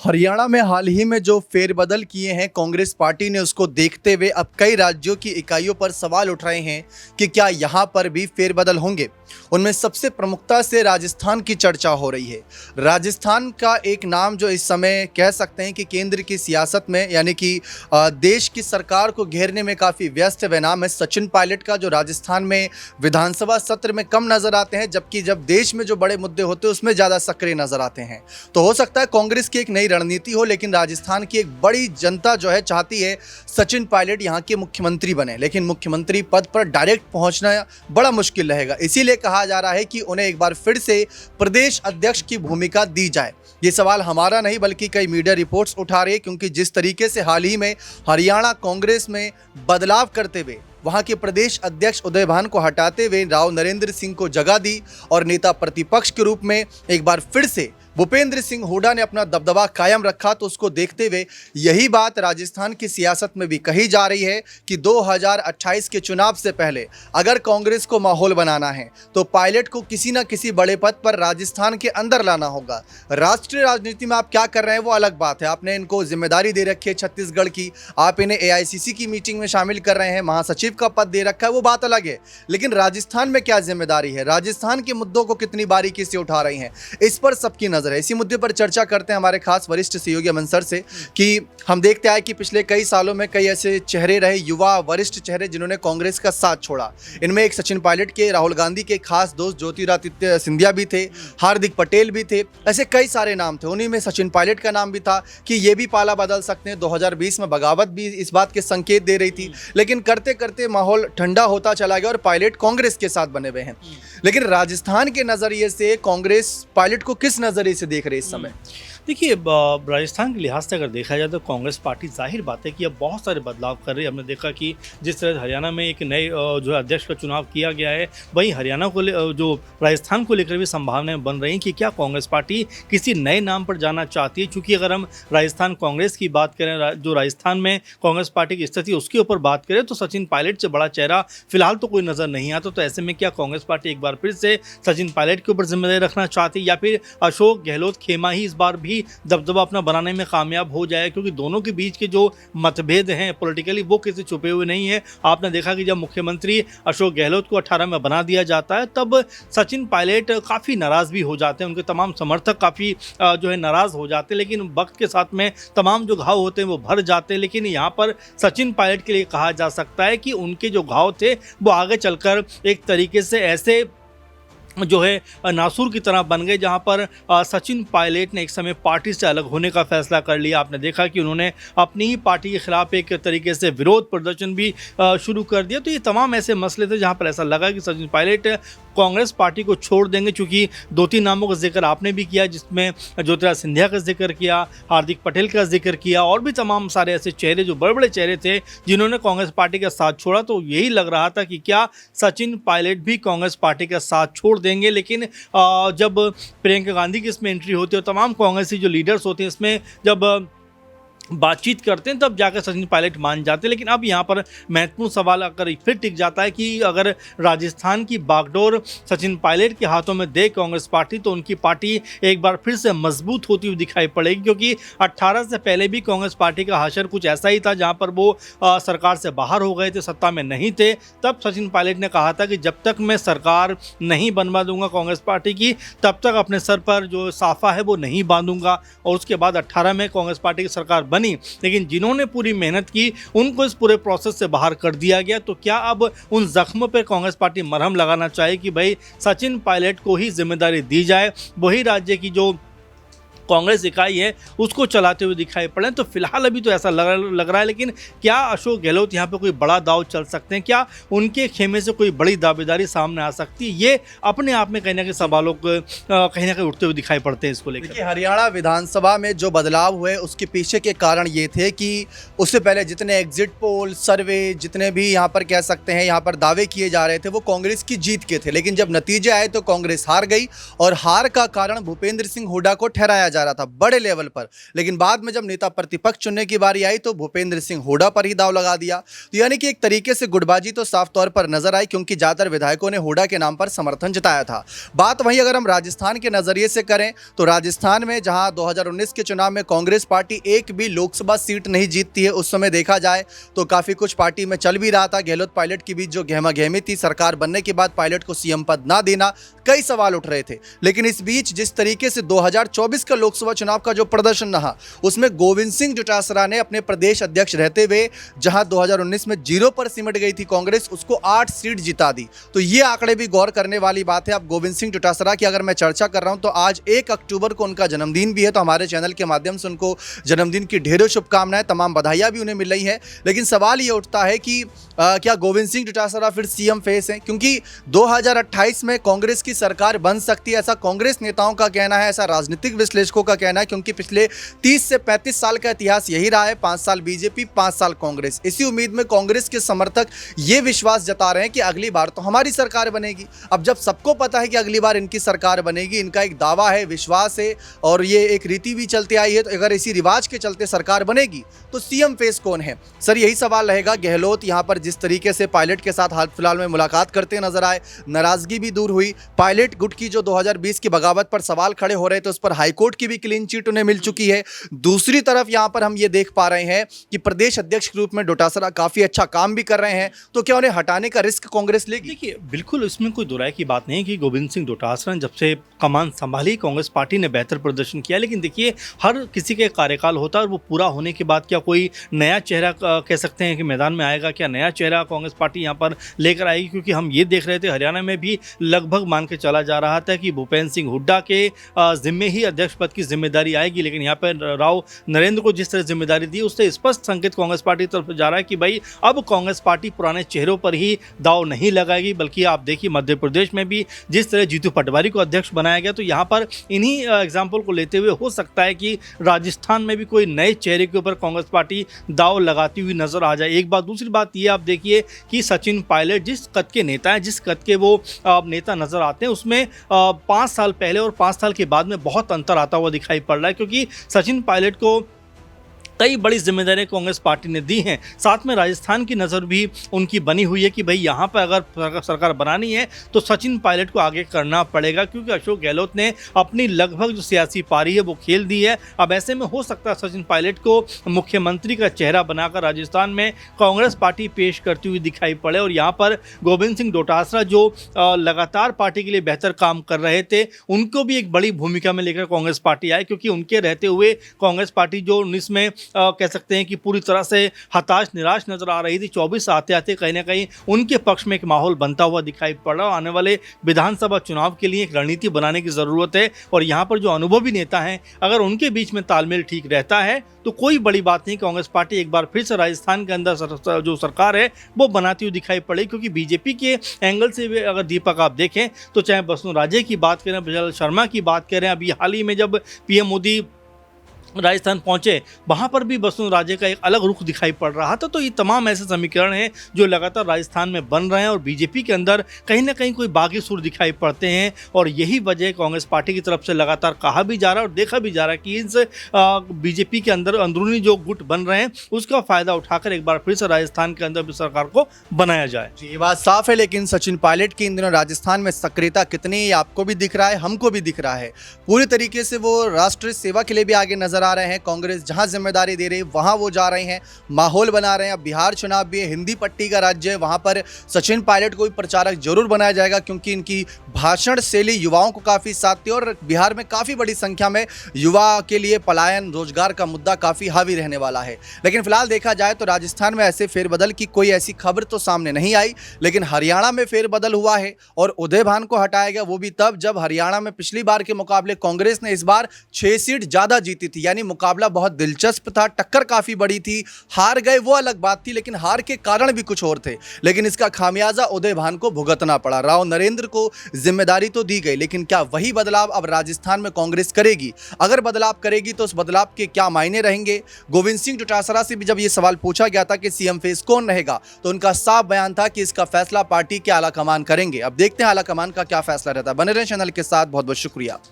हरियाणा में हाल ही में जो फेरबदल किए हैं कांग्रेस पार्टी ने, उसको देखते हुए अब कई राज्यों की इकाइयों पर सवाल उठ रहे हैं कि क्या यहां पर भी फेरबदल होंगे। उनमें सबसे प्रमुखता से राजस्थान की चर्चा हो रही है। राजस्थान का एक नाम जो इस समय कह सकते हैं कि केंद्र की सियासत में यानी कि देश की सरकार को घेरने में काफ़ी व्यस्त है, वह नाम है सचिन पायलट का, जो राजस्थान में विधानसभा सत्र में कम नजर आते हैं, जबकि जब देश में जो बड़े मुद्दे होते हैं उसमें ज़्यादा सक्रिय नजर आते हैं। तो हो सकता है कांग्रेस की एक नई रणनीति हो, लेकिन राजस्थान की एक बड़ी जनता जो है चाहती है सचिन पायलट यहाँ के मुख्यमंत्री बने, लेकिन मुख्यमंत्री पद पर डायरेक्ट पहुंचना बड़ा मुश्किल रहेगा। इसीलिए कहा जा रहा है कि उन्हें एक बार फिर से प्रदेश अध्यक्ष की भूमिका दी जाए। ये सवाल हमारा नहीं बल्कि कई मीडिया रिपोर्ट्स उठा रही है, क्योंकि जिस तरीके से हाल ही में हरियाणा कांग्रेस में बदलाव करते हुए वहां के प्रदेश अध्यक्ष उदय भान को हटाते हुए राव नरेंद्र सिंह को जगह दी और नेता प्रतिपक्ष के रूप में एक बार फिर से भूपेंद्र सिंह हुड्डा ने अपना दबदबा कायम रखा, तो उसको देखते हुए यही बात राजस्थान की सियासत में भी कही जा रही है कि 2028 के चुनाव से पहले अगर कांग्रेस को माहौल बनाना है तो पायलट को किसी न किसी बड़े पद पर राजस्थान के अंदर लाना होगा। राष्ट्रीय राजनीति में आप क्या कर रहे हैं वो अलग बात है, आपने इनको जिम्मेदारी दे रखी है छत्तीसगढ़ की, आप इन्हें AICC की मीटिंग में शामिल कर रहे हैं, महासचिव का पद दे रखा है, वो बात अलग है। लेकिन राजस्थान में क्या जिम्मेदारी है, राजस्थान के मुद्दों को कितनी बारीकी से उठा रहे हैं, इस पर सबकी नजर है। इसी मुद्दे पर चर्चा करते हैं हमारे खास वरिष्ठ सहयोगी अमन सर से कि हम देखते आए कि पिछले कई सालों में कई ऐसे चेहरे रहे, युवा वरिष्ठ चेहरे, जिन्होंने कांग्रेस का साथ छोड़ा। इनमें एक सचिन पायलट के, राहुल गांधी के खास दोस्त ज्योतिरादित्य सिंधिया भी थे, हार्दिक पटेल भी थे, ऐसे कई सारे नाम थे। उन्हीं में सचिन पायलट का नाम भी था कि ये भी पाला बदल सकते हैं। 2020 में बगावत भी इस बात के संकेत दे रही थी, लेकिन करते करते माहौल ठंडा होता चला गया और पायलट कांग्रेस के साथ बने हुए हैं। लेकिन राजस्थान के नजरिए से कांग्रेस पायलट को किस नजरिए से देख रही है इस समय? देखिए, राजस्थान के लिहाज से अगर देखा जाए तो कांग्रेस पार्टी जाहिर बात है कि अब बहुत सारे बदलाव कर रही है। हमने देखा कि जिस तरह हरियाणा में एक नए जो अध्यक्ष का चुनाव किया गया है, वहीं हरियाणा को जो राजस्थान को लेकर भी संभावनाएं बन रही हैं कि क्या कांग्रेस पार्टी किसी नए नाम पर जाना चाहती है। चूँकि अगर हम राजस्थान कांग्रेस की बात करें, जो राजस्थान में कांग्रेस पार्टी की स्थिति उसके ऊपर बात करें, तो सचिन पायलट से बड़ा चेहरा फिलहाल तो कोई नज़र नहीं आता। तो ऐसे में क्या कांग्रेस पार्टी एक बार फिर से सचिन पायलट के ऊपर जिम्मेदारी रखना चाहती है, या फिर अशोक गहलोत खेमा ही इस बार भी दबदबा अपना बनाने में कामयाब हो जाए? क्योंकि दोनों के बीच के जो मतभेद हैं पॉलिटिकली, वो किसी छुपे हुए नहीं है। आपने देखा कि जब मुख्यमंत्री अशोक गहलोत को 18 में बना दिया जाता है, तब सचिन पायलट काफ़ी नाराज़ भी हो जाते हैं, उनके तमाम समर्थक काफ़ी जो है नाराज़ हो जाते हैं। लेकिन वक्त के साथ में तमाम जो घाव होते हैं वो भर जाते हैं। लेकिन यहाँ पर सचिन पायलट के लिए कहा जा सकता है कि उनके जो घाव थे वो आगे चलकर एक तरीके से ऐसे जो है नासूर की तरह बन गए, जहां पर सचिन पायलट ने एक समय पार्टी से अलग होने का फैसला कर लिया। आपने देखा कि उन्होंने अपनी ही पार्टी के खिलाफ एक तरीके से विरोध प्रदर्शन भी शुरू कर दिया। तो ये तमाम ऐसे मसले थे जहां पर ऐसा लगा कि सचिन पायलट कांग्रेस पार्टी को छोड़ देंगे। चूँकि 2-3 नामों का जिक्र आपने भी किया, जिसमें ज्योतिरादित्य सिंधिया का जिक्र किया, हार्दिक पटेल का जिक्र किया, और भी तमाम सारे ऐसे चेहरे जो बड़े बड़े चेहरे थे जिन्होंने कांग्रेस पार्टी का साथ छोड़ा। तो यही लग रहा था कि क्या सचिन पायलट भी कांग्रेस पार्टी का साथ छोड़ देंगे। लेकिन जब प्रियंका गांधी की इसमें एंट्री होती है और तमाम कांग्रेसी जो लीडर्स होते हैं इसमें जब बातचीत करते हैं, तब जाकर सचिन पायलट मान जाते हैं। लेकिन अब यहाँ पर महत्वपूर्ण सवाल अगर फिर टिक जाता है कि अगर राजस्थान की बागडोर सचिन पायलट के हाथों में दे कांग्रेस पार्टी, तो उनकी पार्टी एक बार फिर से मजबूत होती हुई दिखाई पड़ेगी। क्योंकि 18 से पहले भी कांग्रेस पार्टी का हाशर कुछ ऐसा ही था, जहाँ पर वो सरकार से बाहर हो गए थे, सत्ता में नहीं थे। तब सचिन पायलट ने कहा था कि जब तक मैं सरकार नहीं बनवा दूंगा कांग्रेस पार्टी की, तब तक अपने सर पर जो साफा है वो नहीं बांधूंगा। और उसके बाद 18 में कांग्रेस पार्टी की सरकार बनी, लेकिन जिन्होंने पूरी मेहनत की उनको इस पूरे प्रोसेस से बाहर कर दिया गया। तो क्या अब उन जख्मों पर कांग्रेस पार्टी मरहम लगाना चाहे कि भाई सचिन पायलट को ही जिम्मेदारी दी जाए, वही राज्य की जो कांग्रेस इकाई है उसको चलाते हुए दिखाई पड़े? तो फिलहाल अभी तो ऐसा लग रहा है। लेकिन क्या अशोक गहलोत यहाँ पे कोई बड़ा दाव चल सकते हैं? क्या उनके खेमे से कोई बड़ी दावेदारी सामने आ सकती है? ये अपने आप में कहीं ना कहीं सवालों को कहीं ना कहीं उठते हुए दिखाई पड़ते हैं इसको लेकर। देखिए, हरियाणा विधानसभा में जो बदलाव हुए उसके पीछे के कारण ये थे कि उससे पहले जितने एग्जिट पोल सर्वे, जितने भी यहाँ पर कह सकते हैं यहाँ पर दावे किए जा रहे थे, वो कांग्रेस की जीत के थे। लेकिन जब नतीजे आए तो कांग्रेस हार गई, और हार का कारण भूपेंद्र सिंह हुड्डा को ठहराया जा जा रहा था बड़े लेवल पर, लेकिन बाद में जब नेता प्रतिपक्ष चुनने की बारी आई तो भूपेंद्र सिंह हुड्डा पर ही दाव लगा दिया। तो यानी कि एक तरीके से गुटबाजी तो साफ तौर पर नजर आई, क्योंकि ज्यादातर विधायकों ने हुड्डा के नाम पर समर्थन जताया था। बात वहीं अगर हम राजस्थान के नजरिए से करें तो राजस्थान में जहां 2019 के चुनाव में कांग्रेस पार्टी एक भी लोकसभा सीट नहीं जीतती है, उस समय देखा जाए तो काफी कुछ पार्टी में चल भी रहा था। गहलोत पायलट के बीच जो गहमा-गहमी थी, सरकार बनने के बाद पायलट को सीएम पद ना देना, कई सवाल उठ रहे थे। लेकिन इस बीच जिस तरीके से 2024 का लोकसभा चुनाव का जो प्रदर्शन रहा, उसमें गोविंद सिंह डोटासरा ने अपने प्रदेश अध्यक्ष रहते हुए जहां 2019 में 0 पर सिमट गई थी कांग्रेस, उसको 8 सीट जिता दी। तो ये आंकड़े भी गौर करने वाली बात है। अब गोविंद सिंह डोटासरा की अगर मैं चर्चा कर रहा हूं तो आज 1 अक्टूबर को उनका जन्मदिन भी है, तो हमारे चैनल के माध्यम से उनको जन्मदिन की ढेरों शुभकामनाएं, तमाम बधाइयां भी उन्हें मिल रही है। लेकिन सवाल ये उठता है कि क्या गोविंद सिंह डोटासरा फिर सीएम फेस हैं? क्योंकि 2028 में कांग्रेस की सरकार बन सकती है, ऐसा कांग्रेस नेताओं का कहना है, ऐसा राजनीतिक विश्लेषकों का कहना है, क्योंकि पिछले 30 से 35 साल का इतिहास यही रहा है, 5 साल बीजेपी, 5 साल कांग्रेस। इसी उम्मीद में कांग्रेस के समर्थक ये विश्वास जता रहे हैं कि अगली बार तो हमारी सरकार बनेगी। अब जब सबको पता है कि अगली बार इनकी सरकार बनेगी, इनका एक दावा है, विश्वास है और ये एक रीति भी चलती आई है, तो अगर इसी रिवाज के चलते सरकार बनेगी तो सीएम फेस कौन है? सर, यही सवाल रहेगा। गहलोत यहाँ पर जिस तरीके से पायलट के साथ हाल फिलहाल में मुलाकात करते नजर आए, नाराजगी भी दूर हुई। पायलट गुट की जो 2020 की बगावत पर सवाल खड़े हो रहे थे, उस पर हाईकोर्ट की भी क्लीन चिट उन्हें मिल चुकी है। दूसरी तरफ यहाँ पर हम ये देख पा रहे हैं कि प्रदेश अध्यक्ष के रूप में डोटासरा काफी अच्छा काम भी कर रहे हैं, तो क्या उन्हें हटाने का रिस्क कांग्रेस लेगी? देखिए, बिल्कुल इसमें कोई दुराय की बात नहीं है कि गोविंद सिंह डोटासरा ने जब से कमान संभाली, कांग्रेस पार्टी ने बेहतर प्रदर्शन किया। लेकिन देखिए, हर किसी का एक कार्यकाल होता है और वो पूरा होने के बाद क्या कोई नया चेहरा कह सकते हैं कि मैदान में आएगा? क्या नया चेहरा कांग्रेस पार्टी यहाँ पर लेकर आएगी? क्योंकि हम ये देख रहे थे हरियाणा में भी लगभग मान के चला जा रहा था कि भूपेंद्र सिंह हुड्डा के जिम्मे ही अध्यक्ष पद की जिम्मेदारी आएगी। लेकिन यहाँ पर राव नरेंद्र को जिस तरह जिम्मेदारी दी, उससे स्पष्ट संकेत कांग्रेस पार्टी की तरफ जा रहा है कि भाई अब कांग्रेस पार्टी पुराने चेहरों पर ही दाव नहीं लगाएगी, बल्कि आप देखिए मध्य प्रदेश में भी जिस तरह जीतू पटवारी को अध्यक्ष बनाया गया, तो यहाँ पर इन्हीं एग्जाम्पल को लेते हुए हो सकता है कि राजस्थान में भी कोई नए चेहरे के ऊपर कांग्रेस पार्टी दाव लगाती हुई नजर आ जाए। एक बात। दूसरी बात ये आप देखिए कि सचिन पायलट जिस कद के नेता हैं, जिस कद के वो नेता नजर आते हैं, उसमें 5 साल पहले और 5 साल के बाद में बहुत अंतर आता हुआ दिखाई पड़ रहा है। क्योंकि सचिन पायलट को कई बड़ी जिम्मेदारियां कांग्रेस पार्टी ने दी हैं, साथ में राजस्थान की नज़र भी उनकी बनी हुई है कि भाई यहाँ पर अगर सरकार बनानी है तो सचिन पायलट को आगे करना पड़ेगा, क्योंकि अशोक गहलोत ने अपनी लगभग जो सियासी पारी है वो खेल दी है। अब ऐसे में हो सकता है सचिन पायलट को मुख्यमंत्री का चेहरा बनाकर राजस्थान में कांग्रेस पार्टी पेश करती हुई दिखाई पड़े। और यहाँ पर गोविंद सिंह डोटासरा जो लगातार पार्टी के लिए बेहतर काम कर रहे थे, उनको भी एक बड़ी भूमिका में लेकर कांग्रेस पार्टी आए, क्योंकि उनके रहते हुए कांग्रेस पार्टी जो 19 में कह सकते हैं कि पूरी तरह से हताश निराश नजर आ रही थी, 24 आते आते कहीं ना कहीं उनके पक्ष में एक माहौल बनता हुआ दिखाई पड़ रहा है। आने वाले विधानसभा चुनाव के लिए एक रणनीति बनाने की ज़रूरत है, और यहाँ पर जो अनुभवी नेता हैं, अगर उनके बीच में तालमेल ठीक रहता है तो कोई बड़ी बात नहीं, कांग्रेस पार्टी एक बार फिर से राजस्थान के अंदर जो सरकार है वो बनाती हुई दिखाई पड़ेगी। क्योंकि बीजेपी के एंगल से भी अगर दीपक आप देखें तो चाहे वसुंधरा राजे की बात करें, बिजल शर्मा की बात करें, अभी हाल ही में जब पीएम मोदी राजस्थान पहुंचे, वहां पर भी वसुंधरा राजे का एक अलग रुख दिखाई पड़ रहा था। तो ये तमाम ऐसे समीकरण हैं जो लगातार राजस्थान में बन रहे हैं, और बीजेपी के अंदर कहीं ना कहीं कोई बागी सुर दिखाई पड़ते हैं, और यही वजह कांग्रेस पार्टी की तरफ से लगातार कहा भी जा रहा है और देखा भी जा रहा है कि इस बीजेपी के अंदर अंदरूनी जो गुट बन रहे हैं उसका फायदा उठाकर एक बार फिर से राजस्थान के अंदर भी सरकार को बनाया जाए। ये बात साफ है, लेकिन सचिन पायलट की इन दिनों राजस्थान में सक्रियता कितनी, आपको भी दिख रहा है, हमको भी दिख रहा है। पूरी तरीके से वो राष्ट्रीय सेवा के लिए भी आगे नजर आ रहे हैं। कांग्रेस जहां जिम्मेदारी दे रही है वहां वो जा रहे हैं, माहौल बना रहे हैं। अब बिहार चुनाव भी है, हिंदी पट्टी का राज्य है, वहां पर सचिन पायलट को भी प्रचारक जरूर बनाया जाएगा, क्योंकि इनकी भाषण शैली युवाओं को काफी साथी, और बिहार में काफी बड़ी संख्या में युवा के लिए पलायन, रोजगार का मुद्दा काफी हावी रहने वाला है। लेकिन फिलहाल देखा जाए तो राजस्थान में ऐसे फेरबदल की कोई ऐसी खबर तो सामने नहीं आई, लेकिन हरियाणा में फेरबदल हुआ है, और उदय भान को हटाया गया, वो भी तब जब हरियाणा में पिछली बार के मुकाबले कांग्रेस ने इस बार 6 सीट ज्यादा जीती थी। यानी मुकाबला बहुत दिलचस्प था, टक्कर काफी बड़ी थी। हार गए वो अलग बात थी, लेकिन हार के कारण भी कुछ और थे। लेकिन इसका खामियाजा उदय भान को भुगतना पड़ा। राव नरेंद्र को जिम्मेदारी तो दी गई, लेकिन क्या वही बदलाव अब राजस्थान में कांग्रेस करेगी? अगर बदलाव करेगी तो उस बदलाव के क्या मायने रहेंगे? गोविंद सिंह डोटासरा से भी जब यह सवाल पूछा गया था कि सीएम फेस कौन रहेगा, तो उनका साफ बयान था कि इसका फैसला पार्टी के आलाकमान करेंगे। अब देखते हैं आलाकमान का क्या फैसला रहता है। बने रहें चैनल के साथ, बहुत बहुत शुक्रिया।